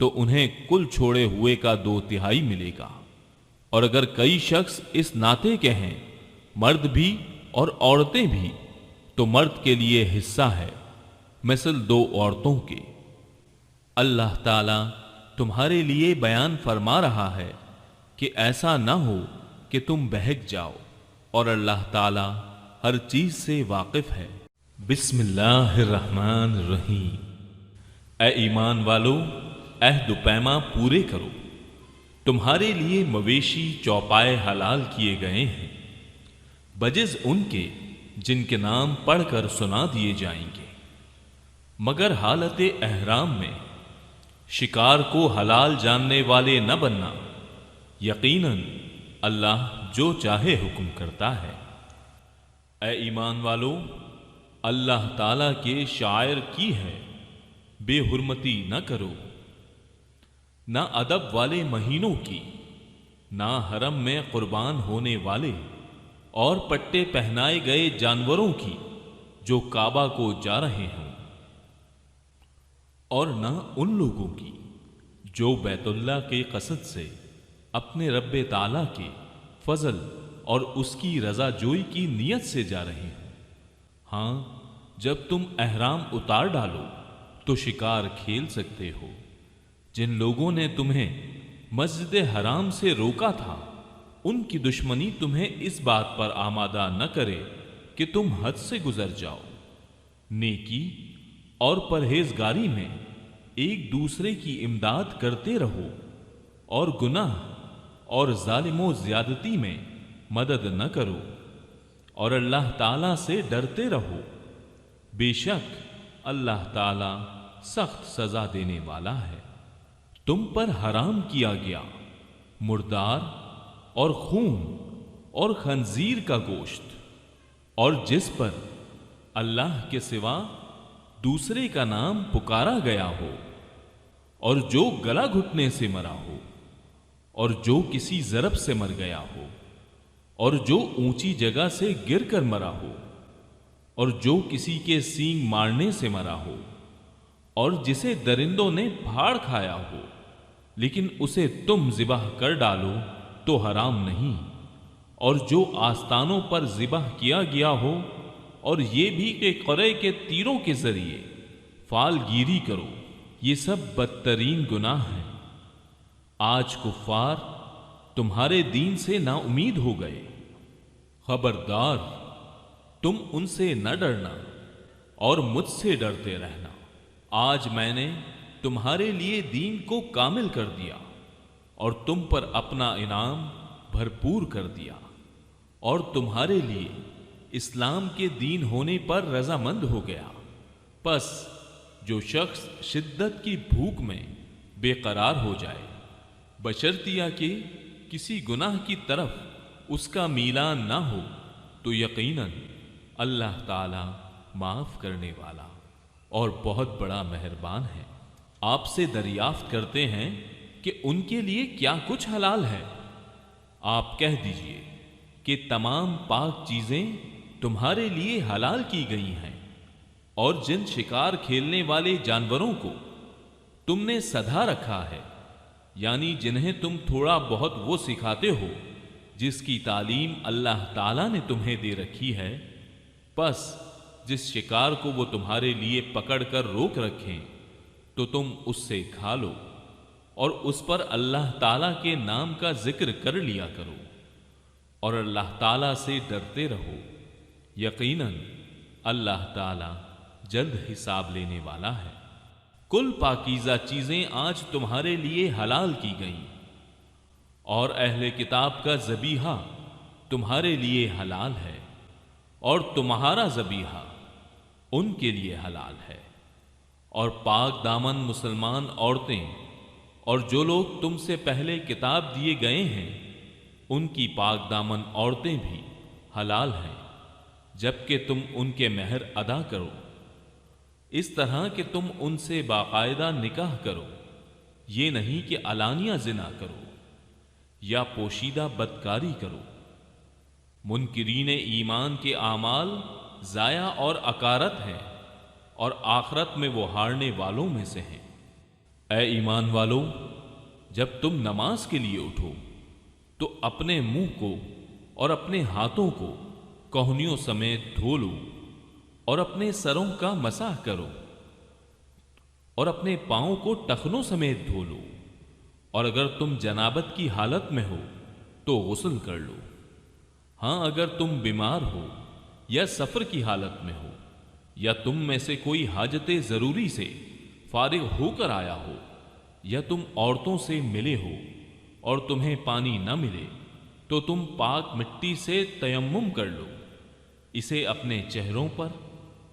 تو انہیں کل چھوڑے ہوئے کا 2/3 ملے گا، اور اگر کئی شخص اس ناطے کے ہیں، مرد بھی اور عورتیں بھی، تو مرد کے لیے حصہ ہے مثل 2 عورتوں کے۔ اللہ تعالی تمہارے لیے بیان فرما رہا ہے کہ ایسا نہ ہو کہ تم بہک جاؤ، اور اللہ تعالی ہر چیز سے واقف ہے۔ بسم اللہ الرحمن الرحیم۔ اے ایمان والو، عہد و پیما پورے کرو۔ تمہارے لیے مویشی چوپائے حلال کیے گئے ہیں، بجز ان کے جن کے نام پڑھ کر سنا دیے جائیں گے، مگر حالت احرام میں شکار کو حلال جاننے والے نہ بننا، یقیناً اللہ جو چاہے حکم کرتا ہے۔ اے ایمان والو، اللہ تعالیٰ کے شاعر کی ہے بے حرمتی نہ کرو، نہ ادب والے مہینوں کی، نہ حرم میں قربان ہونے والے اور پٹے پہنائے گئے جانوروں کی جو کعبہ کو جا رہے ہوں، اور نہ ان لوگوں کی جو بیت اللہ کے قصد سے اپنے رب تعالیٰ کے فضل اور اس کی رضا جوئی کی نیت سے جا رہے ہوں۔ ہاں، جب تم احرام اتار ڈالو تو شکار کھیل سکتے ہو۔ جن لوگوں نے تمہیں مسجد حرام سے روکا تھا، ان کی دشمنی تمہیں اس بات پر آمادہ نہ کرے کہ تم حد سے گزر جاؤ۔ نیکی اور پرہیزگاری میں ایک دوسرے کی امداد کرتے رہو، اور گناہ اور ظالم و زیادتی میں مدد نہ کرو، اور اللہ تعالیٰ سے ڈرتے رہو۔ بے شک اللہ تعالیٰ سخت سزا دینے والا ہے۔ تم پر حرام کیا گیا مردار اور خون اور خنزیر کا گوشت، اور جس پر اللہ کے سوا دوسرے کا نام پکارا گیا ہو، اور جو گلا گھٹنے سے مرا ہو، اور جو کسی ضرب سے مر گیا ہو، اور جو اونچی جگہ سے گر کر مرا ہو، اور جو کسی کے سینگ مارنے سے مرا ہو، اور جسے درندوں نے پھاڑ کھایا ہو لیکن اسے تم ذبح کر ڈالو تو حرام نہیں، اور جو آستانوں پر ذبح کیا گیا ہو، اور یہ بھی کہ قرے کے تیروں کے ذریعے فال گیری کرو، یہ سب بدترین گناہ ہیں۔ آج کفار تمہارے دین سے نا امید ہو گئے، خبردار تم ان سے نہ ڈرنا اور مجھ سے ڈرتے رہنا۔ آج میں نے تمہارے لیے دین کو کامل کر دیا اور تم پر اپنا انعام بھرپور کر دیا، اور تمہارے لیے اسلام کے دین ہونے پر رضامند ہو گیا۔ پس جو شخص شدت کی بھوک میں بے قرار ہو جائے، بشرطیہ کہ کسی گناہ کی طرف اس کا میلان نہ ہو، تو یقیناً اللہ تعالی معاف کرنے والا اور بہت بڑا مہربان ہے۔ آپ سے دریافت کرتے ہیں کہ ان کے لیے کیا کچھ حلال ہے؟ آپ کہہ دیجئے کہ تمام پاک چیزیں تمہارے لیے حلال کی گئی ہیں، اور جن شکار کھیلنے والے جانوروں کو تم نے سدھا رکھا ہے، یعنی جنہیں تم تھوڑا بہت وہ سکھاتے ہو جس کی تعلیم اللہ تعالیٰ نے تمہیں دے رکھی ہے، پس جس شکار کو وہ تمہارے لیے پکڑ کر روک رکھیں تو تم اس سے کھا لو، اور اس پر اللہ تعالیٰ کے نام کا ذکر کر لیا کرو، اور اللہ تعالیٰ سے ڈرتے رہو۔ یقیناً اللہ تعالیٰ جلد حساب لینے والا ہے۔ کل پاکیزہ چیزیں آج تمہارے لیے حلال کی گئیں، اور اہل کتاب کا ذبیحہ تمہارے لیے حلال ہے، اور تمہارا ذبیحہ ان کے لیے حلال ہے، اور پاک دامن مسلمان عورتیں اور جو لوگ تم سے پہلے کتاب دیے گئے ہیں ان کی پاک دامن عورتیں بھی حلال ہیں، جبکہ تم ان کے مہر ادا کرو، اس طرح کہ تم ان سے باقاعدہ نکاح کرو، یہ نہیں کہ علانیہ زنا کرو یا پوشیدہ بدکاری کرو۔ منکرین ایمان کے اعمال ضائع اور اکارت ہیں، اور آخرت میں وہ ہارنے والوں میں سے ہیں۔ اے ایمان والو، جب تم نماز کے لیے اٹھو تو اپنے منہ کو اور اپنے ہاتھوں کو کوہنیوں سمیت دھو لو، اور اپنے سروں کا مسح کرو، اور اپنے پاؤں کو ٹخنوں سمیت دھو لو، اور اگر تم جنابت کی حالت میں ہو تو غسل کر لو۔ ہاں، اگر تم بیمار ہو یا سفر کی حالت میں ہو، یا تم میں سے کوئی حاجت ضروری سے فارغ ہو کر آیا ہو، یا تم عورتوں سے ملے ہو اور تمہیں پانی نہ ملے، تو تم پاک مٹی سے تیمم کر لو، اسے اپنے چہروں پر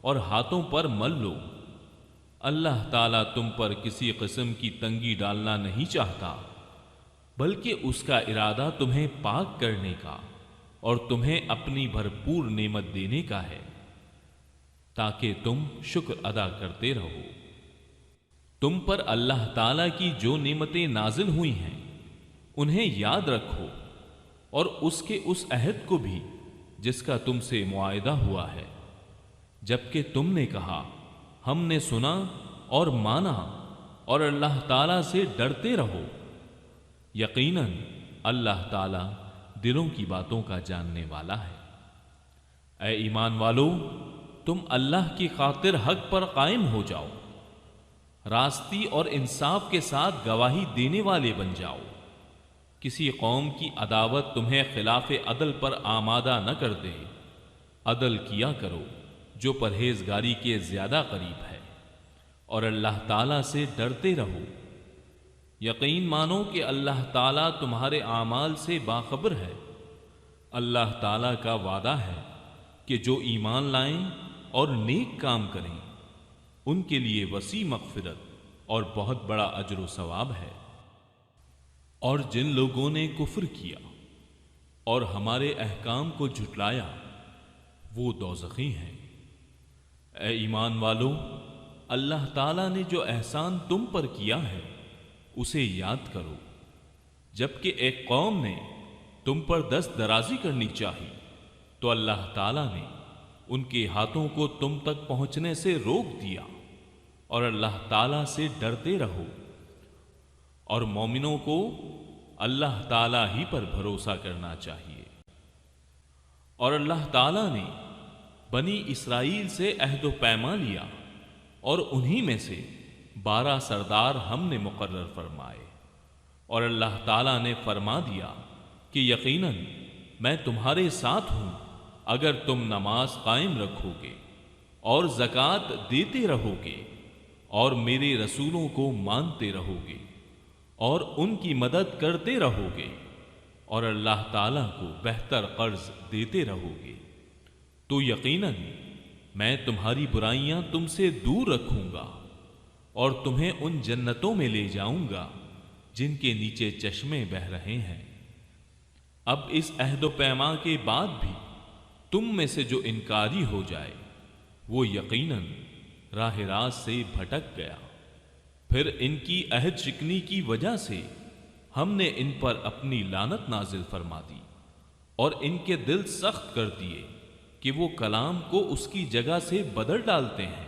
اور ہاتھوں پر مل لو۔ اللہ تعالیٰ تم پر کسی قسم کی تنگی ڈالنا نہیں چاہتا، بلکہ اس کا ارادہ تمہیں پاک کرنے کا اور تمہیں اپنی بھرپور نعمت دینے کا ہے، تاکہ تم شکر ادا کرتے رہو۔ تم پر اللہ تعالیٰ کی جو نعمتیں نازل ہوئی ہیں انہیں یاد رکھو، اور اس کے اس عہد کو بھی جس کا تم سے معاہدہ ہوا ہے، جبکہ تم نے کہا ہم نے سنا اور مانا، اور اللہ تعالیٰ سے ڈرتے رہو۔ یقیناً اللہ تعالیٰ دلوں کی باتوں کا جاننے والا ہے۔ اے ایمان والو، تم اللہ کی خاطر حق پر قائم ہو جاؤ، راستی اور انصاف کے ساتھ گواہی دینے والے بن جاؤ۔ کسی قوم کی عداوت تمہیں خلاف عدل پر آمادہ نہ کر دے، عدل کیا کرو جو پرہیزگاری کے زیادہ قریب ہے، اور اللہ تعالیٰ سے ڈرتے رہو۔ یقین مانو کہ اللہ تعالیٰ تمہارے اعمال سے باخبر ہے۔ اللہ تعالیٰ کا وعدہ ہے کہ جو ایمان لائیں اور نیک کام کریں ان کے لیے وسیع مغفرت اور بہت بڑا اجر و ثواب ہے۔ اور جن لوگوں نے کفر کیا اور ہمارے احکام کو جھٹلایا وہ دوزخی ہیں۔ اے ایمان والو، اللہ تعالیٰ نے جو احسان تم پر کیا ہے اسے یاد کرو۔ جبکہ ایک قوم نے تم پر دست درازی کرنی چاہی تو اللہ تعالیٰ نے ان کے ہاتھوں کو تم تک پہنچنے سے روک دیا، اور اللہ تعالیٰ سے ڈرتے رہو۔ اور مومنوں کو اللہ تعالیٰ ہی پر بھروسہ کرنا چاہیے۔ اور اللہ تعالیٰ نے بنی اسرائیل سے عہد و پیمان لیا، اور انہی میں سے 12 سردار ہم نے مقرر فرمائے، اور اللہ تعالیٰ نے فرما دیا کہ یقیناً میں تمہارے ساتھ ہوں اگر تم نماز قائم رکھو گے اور زکوٰۃ دیتے رہو گے اور میرے رسولوں کو مانتے رہو گے اور ان کی مدد کرتے رہو گے اور اللہ تعالیٰ کو بہتر قرض دیتے رہو گے، تو یقیناً میں تمہاری برائیاں تم سے دور رکھوں گا اور تمہیں ان جنتوں میں لے جاؤں گا جن کے نیچے چشمے بہہ رہے ہیں۔ اب اس عہد و پیمان کے بعد بھی تم میں سے جو انکاری ہو جائے وہ یقیناً راہ راست سے بھٹک گیا۔ پھر ان کی عہد شکنی کی وجہ سے ہم نے ان پر اپنی لعنت نازل فرما دی اور ان کے دل سخت کر دیے کہ وہ کلام کو اس کی جگہ سے بدل ڈالتے ہیں،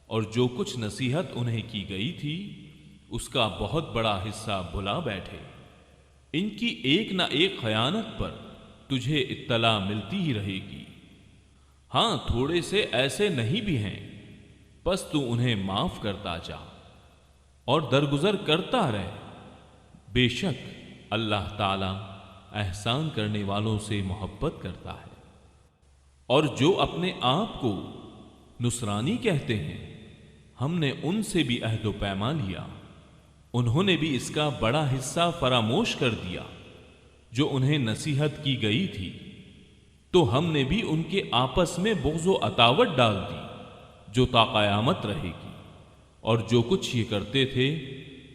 اور جو کچھ نصیحت انہیں کی گئی تھی اس کا بہت بڑا حصہ بھلا بیٹھے۔ ان کی ایک نہ ایک خیانت پر تجھے اطلاع ملتی ہی رہے گی۔ ہاں، تھوڑے سے ایسے نہیں بھی ہیں، بس تو انہیں معاف کرتا جا اور درگزر کرتا رہ۔ بے شک اللہ تعالی احسان کرنے والوں سے محبت کرتا ہے۔ اور جو اپنے آپ کو نصرانی کہتے ہیں ہم نے ان سے بھی عہد و پیمان لیا، انہوں نے بھی اس کا بڑا حصہ فراموش کر دیا جو انہیں نصیحت کی گئی تھی، تو ہم نے بھی ان کے آپس میں بغض و عداوت ڈال دی جو تا قیامت رہے گی، اور جو کچھ یہ کرتے تھے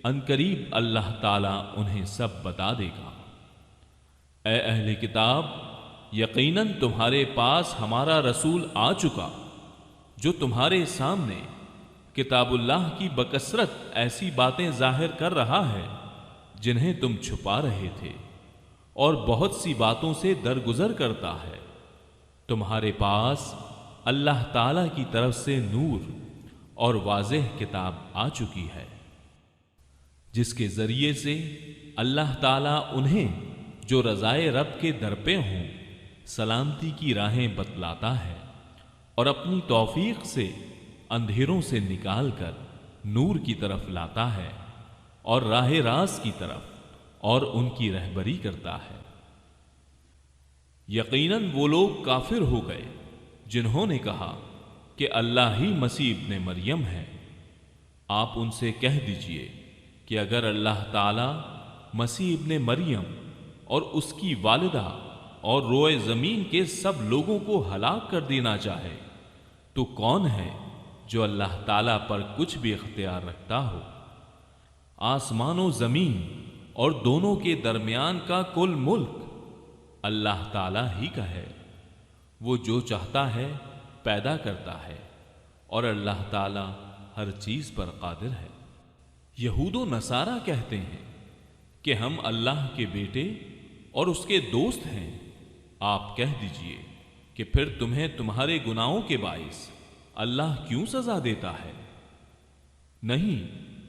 عنقریب اللہ تعالیٰ انہیں سب بتا دے گا۔ اے اہل کتاب، یقیناً تمہارے پاس ہمارا رسول آ چکا جو تمہارے سامنے کتاب اللہ کی بکثرت ایسی باتیں ظاہر کر رہا ہے جنہیں تم چھپا رہے تھے، اور بہت سی باتوں سے درگزر کرتا ہے۔ تمہارے پاس اللہ تعالیٰ کی طرف سے نور اور واضح کتاب آ چکی ہے۔ جس کے ذریعے سے اللہ تعالیٰ انہیں جو رضائے رب کے در پہ ہوں سلامتی کی راہیں بتلاتا ہے اور اپنی توفیق سے اندھیروں سے نکال کر نور کی طرف لاتا ہے اور راہ راست کی طرف اور ان کی رہبری کرتا ہے۔ یقیناً وہ لوگ کافر ہو گئے جنہوں نے کہا کہ اللہ ہی مسیح ابن مریم ہے۔ آپ ان سے کہہ دیجئے کہ اگر اللہ تعالی مسیح ابن مریم اور اس کی والدہ اور روئے زمین کے سب لوگوں کو ہلاک کر دینا چاہے تو کون ہے جو اللہ تعالی پر کچھ بھی اختیار رکھتا ہو؟ آسمان و زمین اور دونوں کے درمیان کا کل ملک اللہ تعالی ہی کا ہے۔ وہ جو چاہتا ہے پیدا کرتا ہے اور اللہ تعالی ہر چیز پر قادر ہے۔ یہود و نصارہ کہتے ہیں کہ ہم اللہ کے بیٹے اور اس کے دوست ہیں۔ آپ کہہ دیجئے کہ پھر تمہیں تمہارے گناہوں کے باعث اللہ کیوں سزا دیتا ہے؟ نہیں،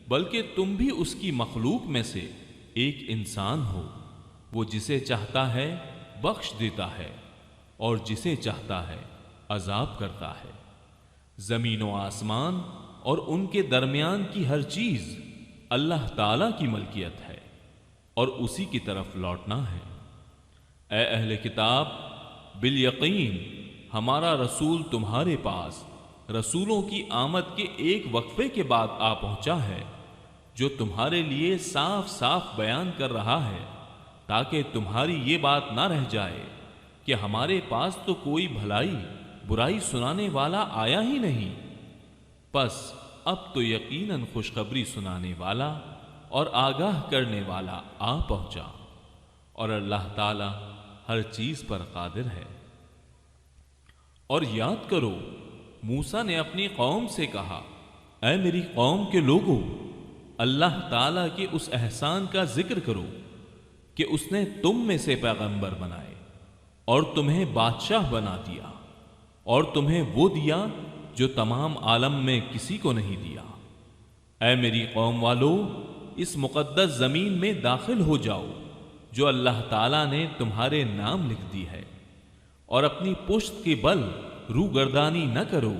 بلکہ تم بھی اس کی مخلوق میں سے ایک انسان ہو۔ وہ جسے چاہتا ہے بخش دیتا ہے اور جسے چاہتا ہے عذاب کرتا ہے۔ زمین و آسمان اور ان کے درمیان کی ہر چیز اللہ تعالی کی ملکیت ہے اور اسی کی طرف لوٹنا ہے۔ اے اہل کتاب، بالیقین ہمارا رسول تمہارے پاس رسولوں کی آمد کے ایک وقفے کے بعد آ پہنچا ہے جو تمہارے لیے صاف صاف بیان کر رہا ہے تاکہ تمہاری یہ بات نہ رہ جائے کہ ہمارے پاس تو کوئی بھلائی برائی سنانے والا آیا ہی نہیں۔ پس اب تو یقیناً خوشخبری سنانے والا اور آگاہ کرنے والا آ پہنچا اور اللہ تعالی ہر چیز پر قادر ہے۔ اور یاد کرو، موسیٰ نے اپنی قوم سے کہا، اے میری قوم کے لوگوں، اللہ تعالیٰ کے اس احسان کا ذکر کرو کہ اس نے تم میں سے پیغمبر بنائے اور تمہیں بادشاہ بنا دیا اور تمہیں وہ دیا جو تمام عالم میں کسی کو نہیں دیا۔ اے میری قوم والو، اس مقدس زمین میں داخل ہو جاؤ جو اللہ تعالیٰ نے تمہارے نام لکھ دی ہے، اور اپنی پشت کے بل روگردانی نہ کرو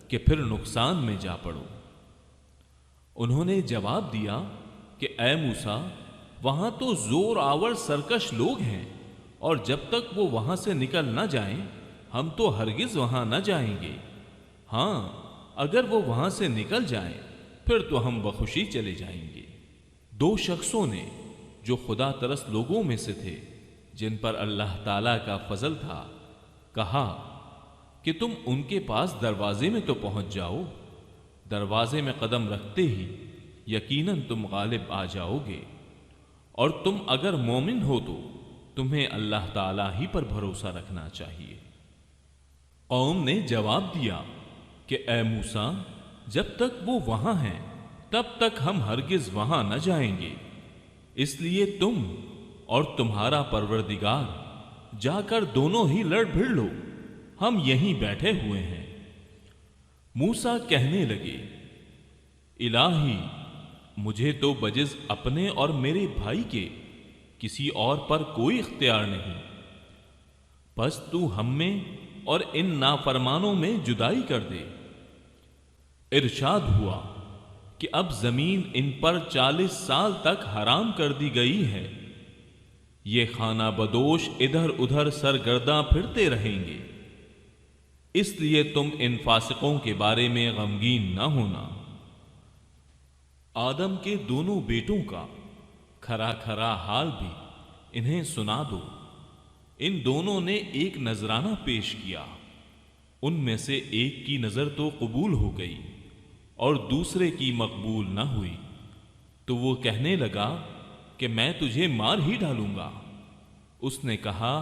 کہ پھر نقصان میں جا پڑو۔ انہوں نے جواب دیا کہ اے موسیٰ، وہاں تو زور آور سرکش لوگ ہیں، اور جب تک وہ وہاں سے نکل نہ جائیں ہم تو ہرگز وہاں نہ جائیں گے۔ ہاں، اگر وہ وہاں سے نکل جائیں پھر تو ہم بخوشی چلے جائیں گے۔ دو شخصوں نے جو خدا ترس لوگوں میں سے تھے، جن پر اللہ تعالیٰ کا فضل تھا، کہا کہ تم ان کے پاس دروازے میں تو پہنچ جاؤ، دروازے میں قدم رکھتے ہی یقیناً تم غالب آ جاؤ گے، اور تم اگر مومن ہو تو تمہیں اللہ تعالیٰ ہی پر بھروسہ رکھنا چاہیے۔ قوم نے جواب دیا کہ اے موسیٰ، جب تک وہ وہاں ہیں تب تک ہم ہرگز وہاں نہ جائیں گے، اس لیے تم اور تمہارا پروردگار جا کر دونوں ہی لڑ بھڑ لو، ہم یہیں بیٹھے ہوئے ہیں۔ موسیٰ کہنے لگے، الہی، مجھے تو بجز اپنے اور میرے بھائی کے کسی اور پر کوئی اختیار نہیں، بس تو ہم میں اور ان نافرمانوں میں جدائی کر دے۔ ارشاد ہوا کہ اب زمین ان پر 40 سال تک حرام کر دی گئی ہے، یہ خانہ بدوش ادھر ادھر سرگرداں پھرتے رہیں گے، اس لیے تم ان فاسقوں کے بارے میں غمگین نہ ہونا۔ آدم کے دونوں بیٹوں کا کھرا کھرا حال بھی انہیں سنا دو۔ ان دونوں نے ایک نذرانہ پیش کیا، ان میں سے ایک کی نظر تو قبول ہو گئی اور دوسرے کی مقبول نہ ہوئی، تو وہ کہنے لگا کہ میں تجھے مار ہی ڈالوں گا۔ اس نے کہا،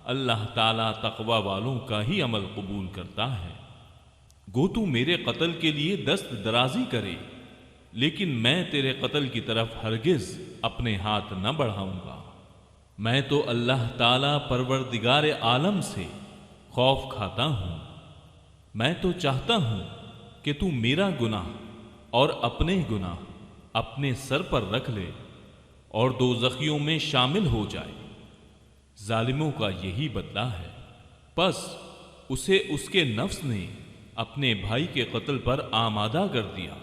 اللہ تعالیٰ تقوی والوں کا ہی عمل قبول کرتا ہے، گو تو میرے قتل کے لیے دست درازی کرے، لیکن میں تیرے قتل کی طرف ہرگز اپنے ہاتھ نہ بڑھاؤں گا۔ میں تو اللہ تعالیٰ پروردگار عالم سے خوف کھاتا ہوں، میں تو چاہتا ہوں کہ تو میرا گناہ اور اپنے گناہ اپنے سر پر رکھ لے اور دوزخیوں میں شامل ہو جائے۔ ظالموں کا یہی بدلہ ہے۔ پس اسے اس کے نفس نے اپنے بھائی کے قتل پر آمادہ کر دیا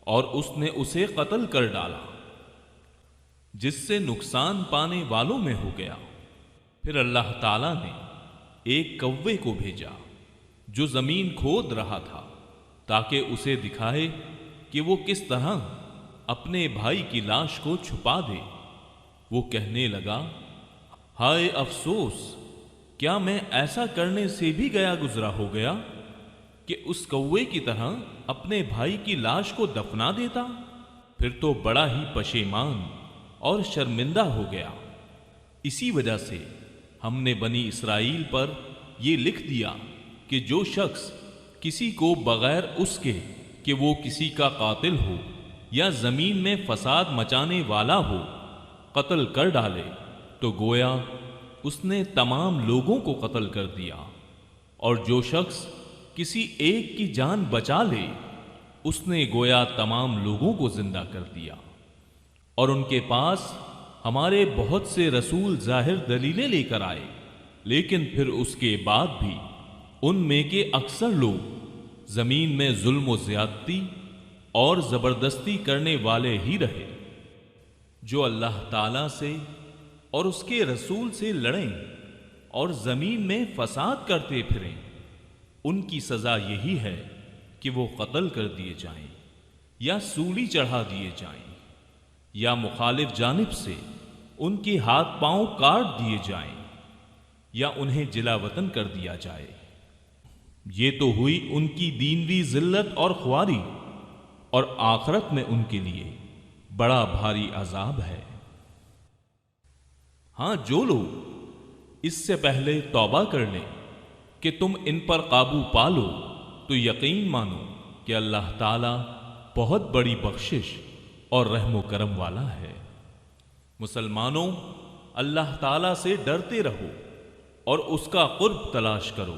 اور اس نے اسے قتل کر ڈالا، جس سے نقصان پانے والوں میں ہو گیا۔ پھر اللہ تعالیٰ نے ایک کوے کو بھیجا جو زمین کھود رہا تھا تاکہ اسے دکھائے کہ وہ کس طرح اپنے بھائی کی لاش کو چھپا دے۔ وہ کہنے لگا، ہائے افسوس، کیا میں ایسا کرنے سے بھی گیا گزرا ہو گیا کہ اس کوے کی طرح اپنے بھائی کی لاش کو دفنا دیتا؟ پھر تو بڑا ہی پشیمان اور شرمندہ ہو گیا۔ اسی وجہ سے ہم نے بنی اسرائیل پر یہ لکھ دیا کہ جو شخص کسی کو بغیر اس کے کہ وہ کسی کا قاتل ہو یا زمین میں فساد مچانے والا ہو قتل کر ڈالے تو گویا اس نے تمام لوگوں کو قتل کر دیا، اور جو شخص کسی ایک کی جان بچا لے اس نے گویا تمام لوگوں کو زندہ کر دیا۔ اور ان کے پاس ہمارے بہت سے رسول ظاہر دلیلیں لے کر آئے، لیکن پھر اس کے بعد بھی ان میں کے اکثر لوگ زمین میں ظلم و زیادتی اور زبردستی کرنے والے ہی رہے۔ جو اللہ تعالیٰ سے اور اس کے رسول سے لڑیں اور زمین میں فساد کرتے پھریں، ان کی سزا یہی ہے کہ وہ قتل کر دیے جائیں یا سولی چڑھا دیے جائیں یا مخالف جانب سے ان کے ہاتھ پاؤں کاٹ دیے جائیں یا انہیں جلا وطن کر دیا جائے۔ یہ تو ہوئی ان کی دینوی ذلت اور خواری، اور آخرت میں ان کے لیے بڑا بھاری عذاب ہے۔ ہاں، جو لوگ اس سے پہلے توبہ کر لیں کہ تم ان پر قابو پالو تو یقین مانو کہ اللہ تعالیٰ بہت بڑی بخشش اور رحم و کرم والا ہے۔ مسلمانوں، اللہ تعالیٰ سے ڈرتے رہو اور اس کا قرب تلاش کرو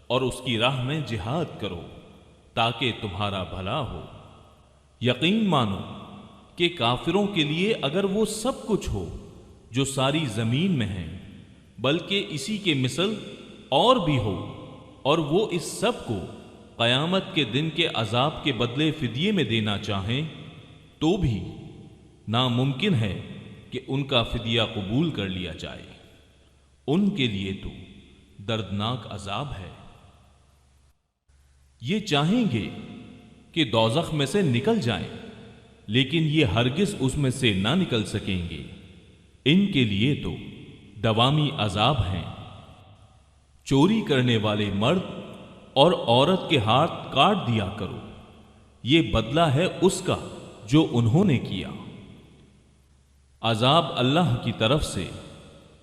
اور اس کی راہ میں جہاد کرو تاکہ تمہارا بھلا ہو۔ یقین مانو کہ کافروں کے لیے اگر وہ سب کچھ ہو جو ساری زمین میں ہے، بلکہ اسی کے مثل اور بھی ہو، اور وہ اس سب کو قیامت کے دن کے عذاب کے بدلے فدیے میں دینا چاہیں تو بھی ناممکن ہے کہ ان کا فدیہ قبول کر لیا جائے۔ ان کے لیے تو دردناک عذاب ہے۔ یہ چاہیں گے کہ دوزخ میں سے نکل جائیں، لیکن یہ ہرگز اس میں سے نہ نکل سکیں گے۔ ان کے لیے تو دوامی عذاب ہیں۔ چوری کرنے والے مرد اور عورت کے ہاتھ کاٹ دیا کرو، یہ بدلہ ہے اس کا جو انہوں نے کیا۔ عذاب اللہ کی طرف سے،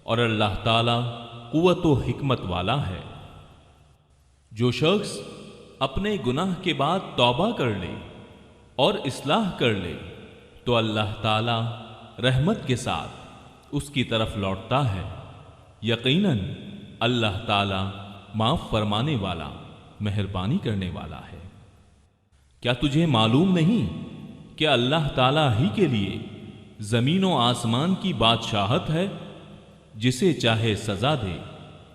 اور اللہ تعالی قوت و حکمت والا ہے۔ جو شخص اپنے گناہ کے بعد توبہ کر لے اور اصلاح کر لے تو اللہ تعالی رحمت کے ساتھ اس کی طرف لوٹتا ہے۔ یقیناً اللہ تعالی معاف فرمانے والا، مہربانی کرنے والا ہے۔ کیا تجھے معلوم نہیں کہ اللہ تعالی ہی کے لیے زمین و آسمان کی بادشاہت ہے، جسے چاہے سزا دے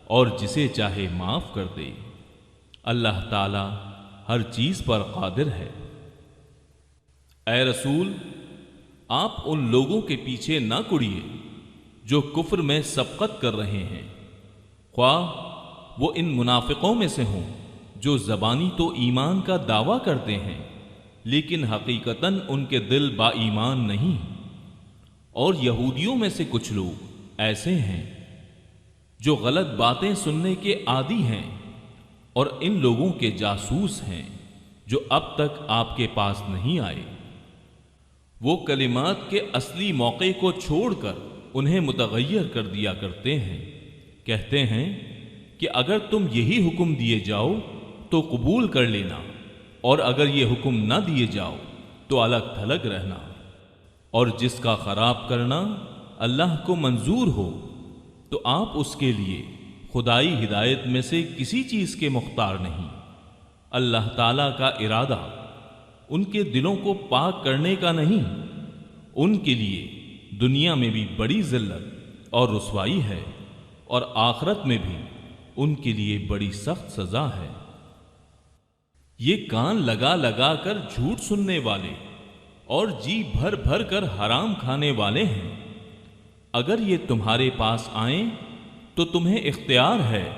اور جسے چاہے معاف کر دے۔ اللہ تعالی ہر چیز پر قادر ہے۔ اے رسول، آپ ان لوگوں کے پیچھے نہ کڑیے جو کفر میں سبقت کر رہے ہیں، خواہ وہ ان منافقوں میں سے ہوں جو زبانی تو ایمان کا دعویٰ کرتے ہیں لیکن حقیقتاً ان کے دل با ایمان نہیں، اور یہودیوں میں سے کچھ لوگ ایسے ہیں جو غلط باتیں سننے کے عادی ہیں اور ان لوگوں کے جاسوس ہیں جو اب تک آپ کے پاس نہیں آئے۔ وہ کلمات کے اصلی موقع کو چھوڑ کر انہیں متغیر کر دیا کرتے ہیں۔ کہتے ہیں کہ اگر تم یہی حکم دیے جاؤ تو قبول کر لینا، اور اگر یہ حکم نہ دیے جاؤ تو الگ تھلگ رہنا، اور جس کا خراب کرنا اللہ کو منظور ہو تو آپ اس کے لیے خدائی ہدایت میں سے کسی چیز کے مختار نہیں۔ اللہ تعالیٰ کا ارادہ ان کے دلوں کو پاک کرنے کا نہیں، ان کے لیے دنیا میں بھی بڑی ذلت اور رسوائی ہے، اور آخرت میں بھی ان کے لیے بڑی سخت سزا ہے۔ یہ کان لگا لگا کر جھوٹ سننے والے اور جی بھر بھر کر حرام کھانے والے ہیں۔ اگر یہ تمہارے پاس آئیں تو تمہیں اختیار ہے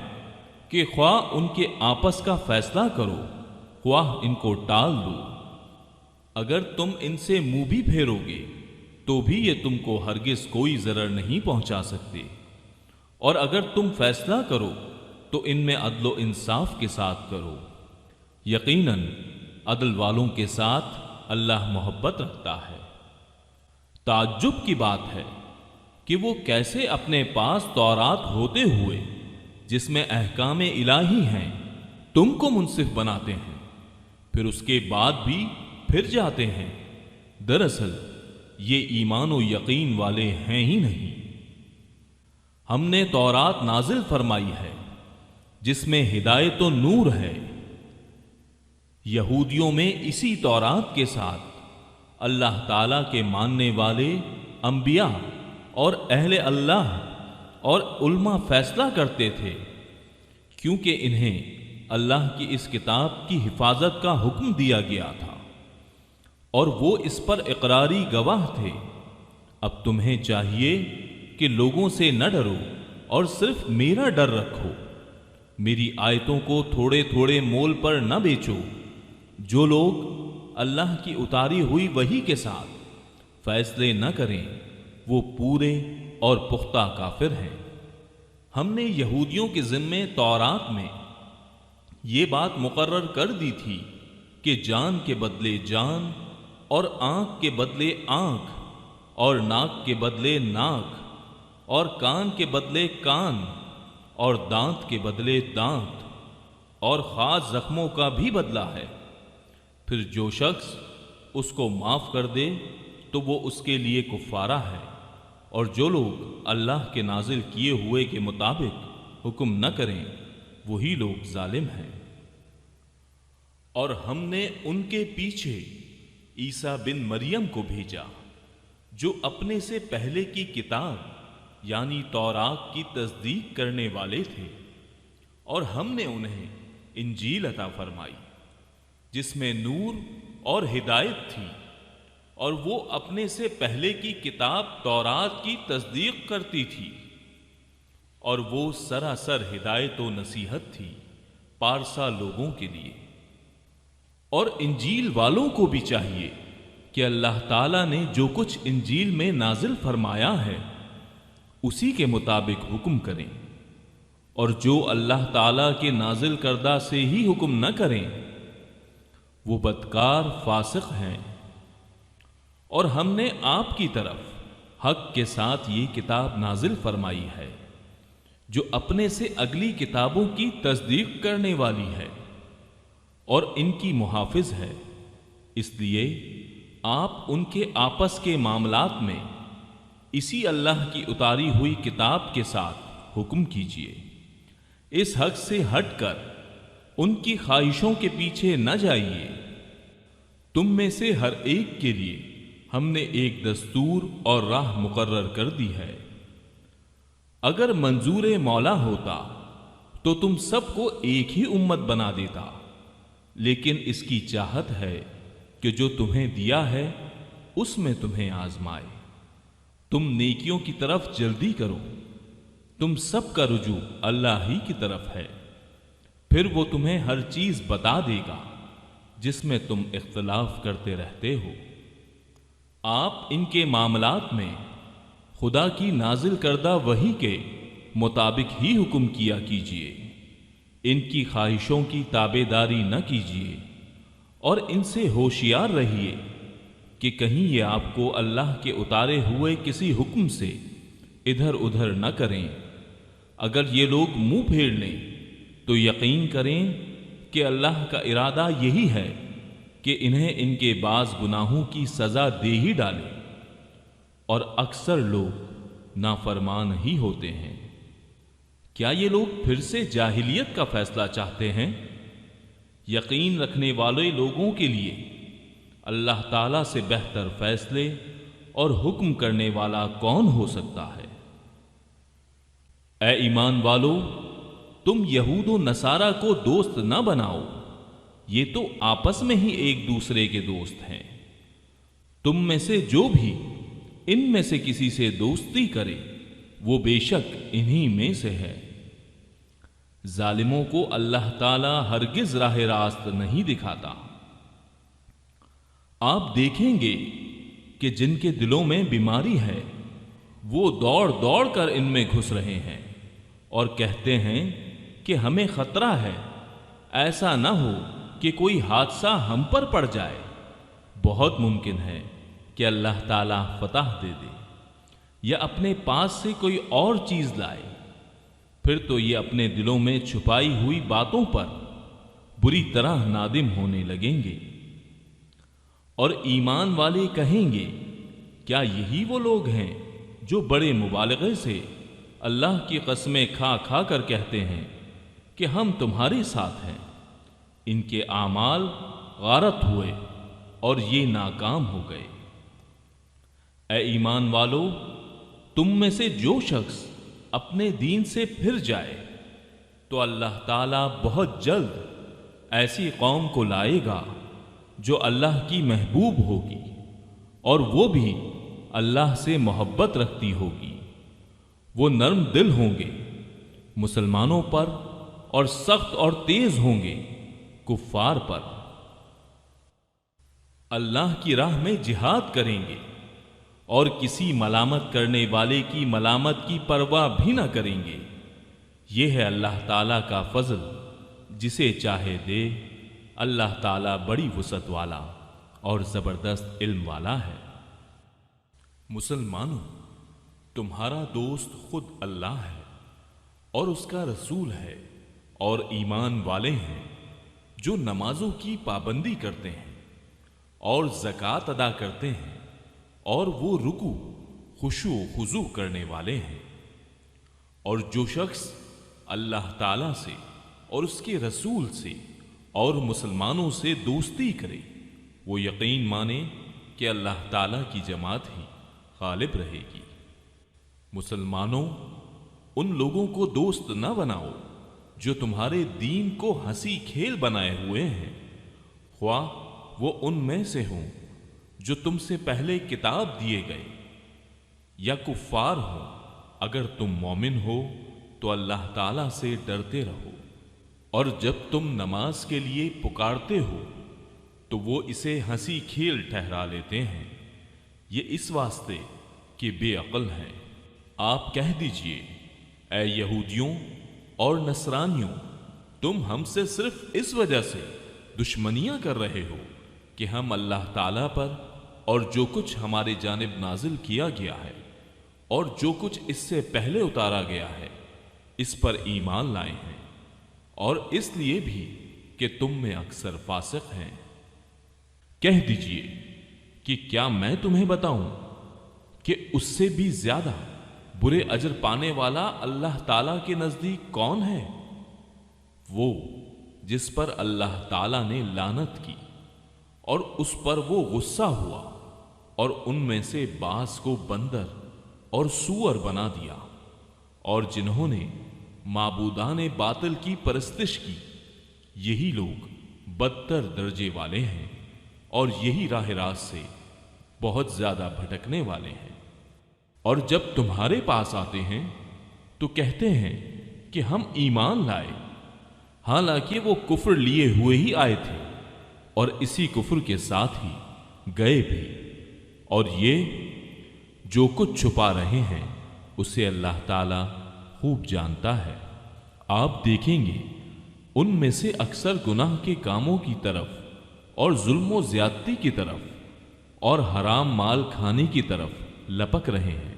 کہ خواہ ان کے آپس کا فیصلہ کرو، خواہ ان کو ٹال دو۔ اگر تم ان سے منہ بھی پھیرو گے تو بھی یہ تم کو ہرگز کوئی ضرر نہیں پہنچا سکتے، اور اگر تم فیصلہ کرو تو ان میں عدل و انصاف کے ساتھ کرو۔ یقیناً عدل والوں کے ساتھ اللہ محبت رکھتا ہے۔ تعجب کی بات ہے کہ وہ کیسے اپنے پاس تورات ہوتے ہوئے جس میں احکام الہی ہیں تم کو منصف بناتے ہیں، پھر اس کے بعد بھی پھر جاتے ہیں۔ دراصل یہ ایمان و یقین والے ہیں ہی نہیں۔ ہم نے تورات نازل فرمائی ہے جس میں ہدایت و نور ہے۔ یہودیوں میں اسی تورات کے ساتھ اللہ تعالیٰ کے ماننے والے انبیاء اور اہل اللہ اور علماء فیصلہ کرتے تھے، کیونکہ انہیں اللہ کی اس کتاب کی حفاظت کا حکم دیا گیا تھا اور وہ اس پر اقراری گواہ تھے۔ اب تمہیں چاہیے کہ لوگوں سے نہ ڈرو اور صرف میرا ڈر رکھو۔ میری آیتوں کو تھوڑے تھوڑے مول پر نہ بیچو۔ جو لوگ اللہ کی اتاری ہوئی وحی کے ساتھ فیصلے نہ کریں وہ پورے اور پختہ کافر ہیں۔ ہم نے یہودیوں کے ذمے تورات میں یہ بات مقرر کر دی تھی کہ جان کے بدلے جان، اور آنکھ کے بدلے آنکھ، اور ناک کے بدلے ناک، اور کان کے بدلے کان، اور دانت کے بدلے دانت، اور خاص زخموں کا بھی بدلہ ہے۔ پھر جو شخص اس کو معاف کر دے تو وہ اس کے لیے کفارہ ہے، اور جو لوگ اللہ کے نازل کیے ہوئے کے مطابق حکم نہ کریں وہی لوگ ظالم ہیں۔ اور ہم نے ان کے پیچھے عیسیٰ بن مریم کو بھیجا جو اپنے سے پہلے کی کتاب یعنی تورات کی تصدیق کرنے والے تھے، اور ہم نے انہیں انجیل عطا فرمائی جس میں نور اور ہدایت تھی، اور وہ اپنے سے پہلے کی کتاب تورات کی تصدیق کرتی تھی، اور وہ سراسر ہدایت و نصیحت تھی پارسا لوگوں کے لیے۔ اور انجیل والوں کو بھی چاہیے کہ اللہ تعالیٰ نے جو کچھ انجیل میں نازل فرمایا ہے اسی کے مطابق حکم کریں، اور جو اللہ تعالیٰ کے نازل کردہ سے ہی حکم نہ کریں وہ بدکار فاسق ہیں۔ اور ہم نے آپ کی طرف حق کے ساتھ یہ کتاب نازل فرمائی ہے جو اپنے سے اگلی کتابوں کی تصدیق کرنے والی ہے اور ان کی محافظ ہے، اس لیے آپ ان کے آپس کے معاملات میں اسی اللہ کی اتاری ہوئی کتاب کے ساتھ حکم کیجیے۔ اس حق سے ہٹ کر ان کی خواہشوں کے پیچھے نہ جائیے۔ تم میں سے ہر ایک کے لیے ہم نے ایک دستور اور راہ مقرر کر دی ہے۔ اگر منظور مولا ہوتا تو تم سب کو ایک ہی امت بنا دیتا، لیکن اس کی چاہت ہے کہ جو تمہیں دیا ہے اس میں تمہیں آزمائے۔ تم نیکیوں کی طرف جلدی کرو، تم سب کا رجوع اللہ ہی کی طرف ہے، پھر وہ تمہیں ہر چیز بتا دے گا جس میں تم اختلاف کرتے رہتے ہو۔ آپ ان کے معاملات میں خدا کی نازل کردہ وحی کے مطابق ہی حکم کیا کیجیے، ان کی خواہشوں کی تابع داری نہ کیجیے، اور ان سے ہوشیار رہیے کہ کہیں یہ آپ کو اللہ کے اتارے ہوئے کسی حکم سے ادھر ادھر نہ کریں۔ اگر یہ لوگ منہ پھیر لیں تو یقین کریں کہ اللہ کا ارادہ یہی ہے کہ انہیں ان کے بعض گناہوں کی سزا دے ہی ڈالے، اور اکثر لوگ نافرمان ہی ہوتے ہیں۔ کیا یہ لوگ پھر سے جاہلیت کا فیصلہ چاہتے ہیں؟ یقین رکھنے والے لوگوں کے لیے اللہ تعالیٰ سے بہتر فیصلے اور حکم کرنے والا کون ہو سکتا ہے؟ اے ایمان والو، تم یہود و نصارہ کو دوست نہ بناؤ، یہ تو آپس میں ہی ایک دوسرے کے دوست ہیں۔ تم میں سے جو بھی ان میں سے کسی سے دوستی کرے وہ بے شک انہی میں سے ہے۔ ظالموں کو اللہ تعالی ہرگز راہ راست نہیں دکھاتا۔ آپ دیکھیں گے کہ جن کے دلوں میں بیماری ہے وہ دوڑ دوڑ کر ان میں گھس رہے ہیں اور کہتے ہیں کہ ہمیں خطرہ ہے، ایسا نہ ہو کہ کوئی حادثہ ہم پر پڑ جائے۔ بہت ممکن ہے کہ اللہ تعالیٰ فتح دے دے یا اپنے پاس سے کوئی اور چیز لائے، پھر تو یہ اپنے دلوں میں چھپائی ہوئی باتوں پر بری طرح نادم ہونے لگیں گے۔ اور ایمان والے کہیں گے کیا یہی وہ لوگ ہیں جو بڑے مبالغے سے اللہ کی قسمیں کھا کھا کر کہتے ہیں کہ ہم تمہارے ساتھ ہیں؟ ان کے اعمال غارت ہوئے اور یہ ناکام ہو گئے۔ اے ایمان والو، تم میں سے جو شخص اپنے دین سے پھر جائے تو اللہ تعالیٰ بہت جلد ایسی قوم کو لائے گا جو اللہ کی محبوب ہوگی اور وہ بھی اللہ سے محبت رکھتی ہوگی۔ وہ نرم دل ہوں گے مسلمانوں پر اور سخت اور تیز ہوں گے کفار پر۔ اللہ کی راہ میں جہاد کریں گے اور کسی ملامت کرنے والے کی ملامت کی پرواہ بھی نہ کریں گے۔ یہ ہے اللہ تعالیٰ کا فضل، جسے چاہے دے۔ اللہ تعالیٰ بڑی وسعت والا اور زبردست علم والا ہے۔ مسلمانوں، تمہارا دوست خود اللہ ہے اور اس کا رسول ہے، اور ایمان والے ہیں جو نمازوں کی پابندی کرتے ہیں اور زکوٰۃ ادا کرتے ہیں، اور وہ رکوع خشوع و خضوع کرنے والے ہیں۔ اور جو شخص اللہ تعالیٰ سے اور اس کے رسول سے اور مسلمانوں سے دوستی کرے وہ یقین مانے کہ اللہ تعالیٰ کی جماعت ہی غالب رہے گی۔ مسلمانوں، ان لوگوں کو دوست نہ بناؤ جو تمہارے دین کو ہنسی کھیل بنائے ہوئے ہیں، خواہ وہ ان میں سے ہوں جو تم سے پہلے کتاب دیے گئے، یا کفار ہوں۔ اگر تم مومن ہو تو اللہ تعالیٰ سے ڈرتے رہو، اور جب تم نماز کے لیے پکارتے ہو تو وہ اسے ہنسی کھیل ٹھہرا لیتے ہیں، یہ اس واسطے کہ بے عقل ہیں۔ آپ کہہ دیجئے، اے یہودیوں اور نصرانیوں، تم ہم سے صرف اس وجہ سے دشمنیاں کر رہے ہو کہ ہم اللہ تعالیٰ پر اور جو کچھ ہمارے جانب نازل کیا گیا ہے اور جو کچھ اس سے پہلے اتارا گیا ہے اس پر ایمان لائے ہیں، اور اس لیے بھی کہ تم میں اکثر فاسق ہیں۔ کہہ دیجئے کہ کیا میں تمہیں بتاؤں کہ اس سے بھی زیادہ برے اجر پانے والا اللہ تعالیٰ کے نزدیک کون ہے؟ وہ جس پر اللہ تعالیٰ نے لعنت کی اور اس پر وہ غصہ ہوا اور ان میں سے بعض کو بندر اور سور بنا دیا، اور جنہوں نے معبودان باطل کی پرستش کی، یہی لوگ بدتر درجے والے ہیں اور یہی راہ راست سے بہت زیادہ بھٹکنے والے ہیں۔ اور جب تمہارے پاس آتے ہیں تو کہتے ہیں کہ ہم ایمان لائے، حالانکہ وہ کفر لیے ہوئے ہی آئے تھے اور اسی کفر کے ساتھ ہی گئے بھی، اور یہ جو کچھ چھپا رہے ہیں اسے اللہ تعالیٰ خوب جانتا ہے۔ آپ دیکھیں گے ان میں سے اکثر گناہ کے کاموں کی طرف اور ظلم و زیادتی کی طرف اور حرام مال کھانے کی طرف لپک رہے ہیں۔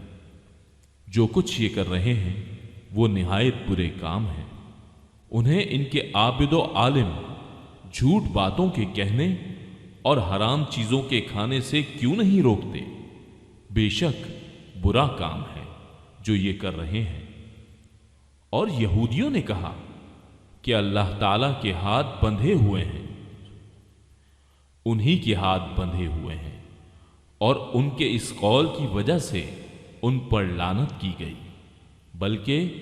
جو کچھ یہ کر رہے ہیں وہ نہایت برے کام ہیں۔ انہیں ان کے عابد و عالم جھوٹ باتوں کے کہنے اور حرام چیزوں کے کھانے سے کیوں نہیں روکتے؟ بے شک برا کام ہے جو یہ کر رہے ہیں۔ اور یہودیوں نے کہا کہ اللہ تعالیٰ کے ہاتھ بندھے ہوئے ہیں، انہی کے ہاتھ بندھے ہوئے ہیں، اور ان کے اس قول کی وجہ سے ان پر لعنت کی گئی، بلکہ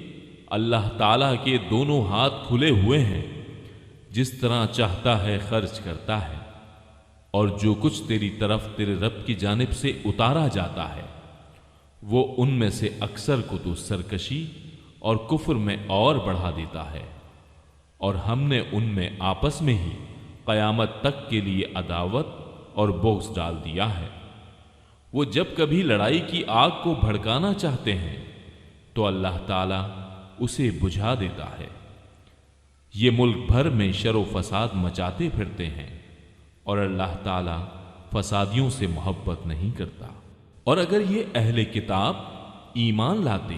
اللہ تعالیٰ کے دونوں ہاتھ کھلے ہوئے ہیں، جس طرح چاہتا ہے خرچ کرتا ہے، اور جو کچھ تیری طرف تیرے رب کی جانب سے اتارا جاتا ہے وہ ان میں سے اکثر کو تو سرکشی اور کفر میں اور بڑھا دیتا ہے، اور ہم نے ان میں آپس میں ہی قیامت تک کے لیے عداوت اور بغض ڈال دیا ہے۔ وہ جب کبھی لڑائی کی آگ کو بھڑکانا چاہتے ہیں تو اللہ تعالیٰ اسے بجھا دیتا ہے۔ یہ ملک بھر میں شر و فساد مچاتے پھرتے ہیں، اور اللہ تعالیٰ فسادیوں سے محبت نہیں کرتا۔ اور اگر یہ اہل کتاب ایمان لاتے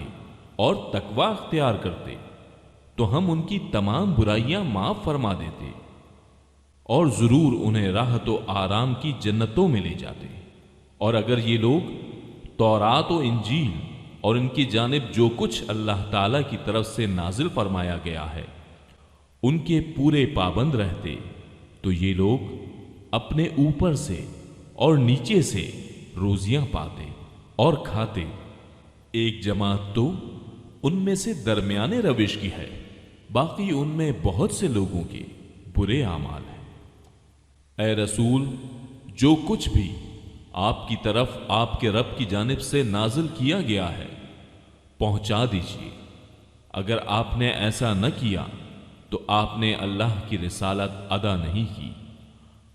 اور تقوی اختیار کرتے تو ہم ان کی تمام برائیاں معاف فرما دیتے، اور ضرور انہیں راحت و آرام کی جنتوں میں لے جاتے۔ اور اگر یہ لوگ تورات و انجیل اور ان کی جانب جو کچھ اللہ تعالیٰ کی طرف سے نازل فرمایا گیا ہے ان کے پورے پابند رہتے تو یہ لوگ اپنے اوپر سے اور نیچے سے روزیاں پاتے اور کھاتے۔ ایک جماعت تو ان میں سے درمیانے روش کی ہے، باقی ان میں بہت سے لوگوں کے برے اعمال ہیں۔ اے رسول، جو کچھ بھی آپ کی طرف آپ کے رب کی جانب سے نازل کیا گیا ہے پہنچا دیجیے۔ اگر آپ نے ایسا نہ کیا تو آپ نے اللہ کی رسالت ادا نہیں کی،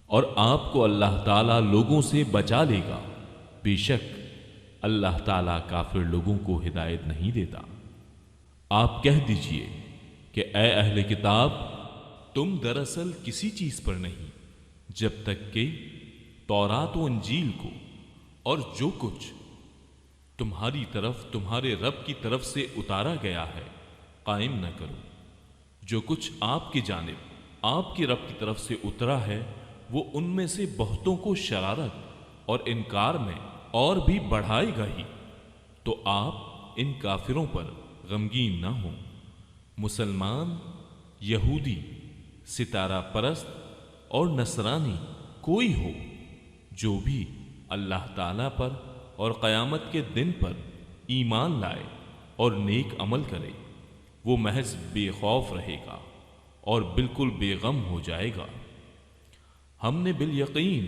اور آپ کو اللہ تعالیٰ لوگوں سے بچا لے گا۔ بے شک اللہ تعالیٰ کافر لوگوں کو ہدایت نہیں دیتا۔ آپ کہہ دیجئے کہ اے اہل کتاب، تم دراصل کسی چیز پر نہیں جب تک کہ تورات و انجیل کو اور جو کچھ تمہاری طرف تمہارے رب کی طرف سے اتارا گیا ہے قائم نہ کرو۔ جو کچھ آپ کی جانب آپ کے رب کی طرف سے اترا ہے وہ ان میں سے بہتوں کو شرارت اور انکار میں اور بھی بڑھائے گا ہی، تو آپ ان کافروں پر غمگین نہ ہوں۔ مسلمان، یہودی، ستارہ پرست اور نصرانی کوئی ہو، جو بھی اللہ تعالیٰ پر اور قیامت کے دن پر ایمان لائے اور نیک عمل کرے، وہ محض بے خوف رہے گا اور بالکل بے غم ہو جائے گا۔ ہم نے بالیقین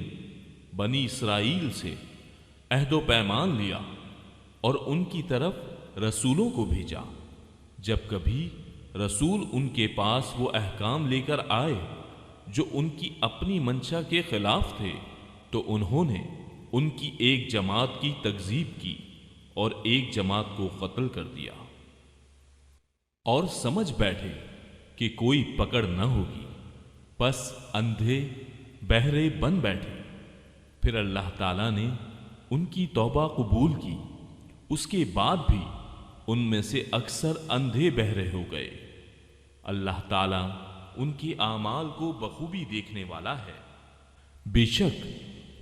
بنی اسرائیل سے عہد و پیمان لیا اور ان کی طرف رسولوں کو بھیجا۔ جب کبھی رسول ان کے پاس وہ احکام لے کر آئے جو ان کی اپنی منشا کے خلاف تھے تو انہوں نے ان کی ایک جماعت کی تکذیب کی اور ایک جماعت کو قتل کر دیا، اور سمجھ بیٹھے کہ کوئی پکڑ نہ ہوگی، پس اندھے بہرے بن بیٹھے۔ پھر اللہ تعالیٰ نے ان کی توبہ قبول کی، اس کے بعد بھی ان میں سے اکثر اندھے بہرے ہو گئے۔ اللہ تعالیٰ ان کی اعمال کو بخوبی دیکھنے والا ہے۔ بے شک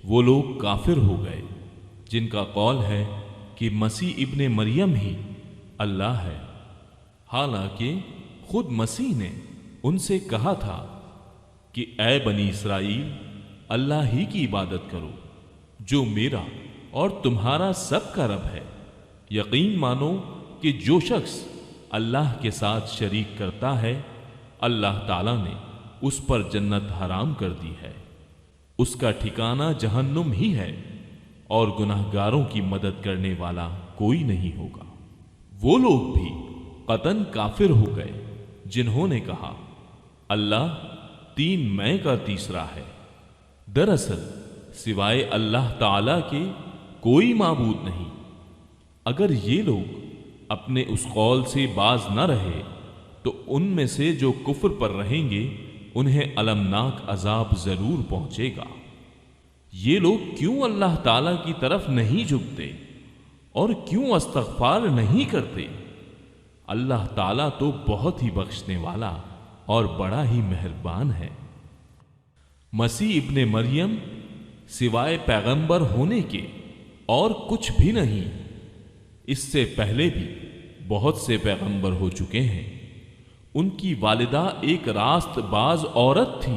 وہ لوگ کافر ہو گئے جن کا قول ہے کہ مسیح ابن مریم ہی اللہ ہے، حالانکہ خود مسیح نے ان سے کہا تھا کہ اے بنی اسرائیل، اللہ ہی کی عبادت کرو جو میرا اور تمہارا سب کا رب ہے۔ یقین مانو کہ جو شخص اللہ کے ساتھ شریک کرتا ہے اللہ تعالیٰ نے اس پر جنت حرام کر دی ہے، اس کا ٹھکانہ جہنم ہی ہے، اور گناہگاروں کی مدد کرنے والا کوئی نہیں ہوگا۔ وہ لوگ بھی قطعاً کافر ہو گئے جنہوں نے کہا اللہ تین میں کا تیسرا ہے۔ دراصل سوائے اللہ تعالیٰ کے کوئی معبود نہیں۔ اگر یہ لوگ اپنے اس قول سے باز نہ رہے تو ان میں سے جو کفر پر رہیں گے انہیں المناک عذاب ضرور پہنچے گا۔ یہ لوگ کیوں اللہ تعالیٰ کی طرف نہیں جھکتے اور کیوں استغفار نہیں کرتے؟ اللہ تعالیٰ تو بہت ہی بخشنے والا اور بڑا ہی مہربان ہے۔ مسیح ابن مریم سوائے پیغمبر ہونے کے اور کچھ بھی نہیں۔ اس سے پہلے بھی بہت سے پیغمبر ہو چکے ہیں۔ ان کی والدہ ایک راست باز عورت تھی،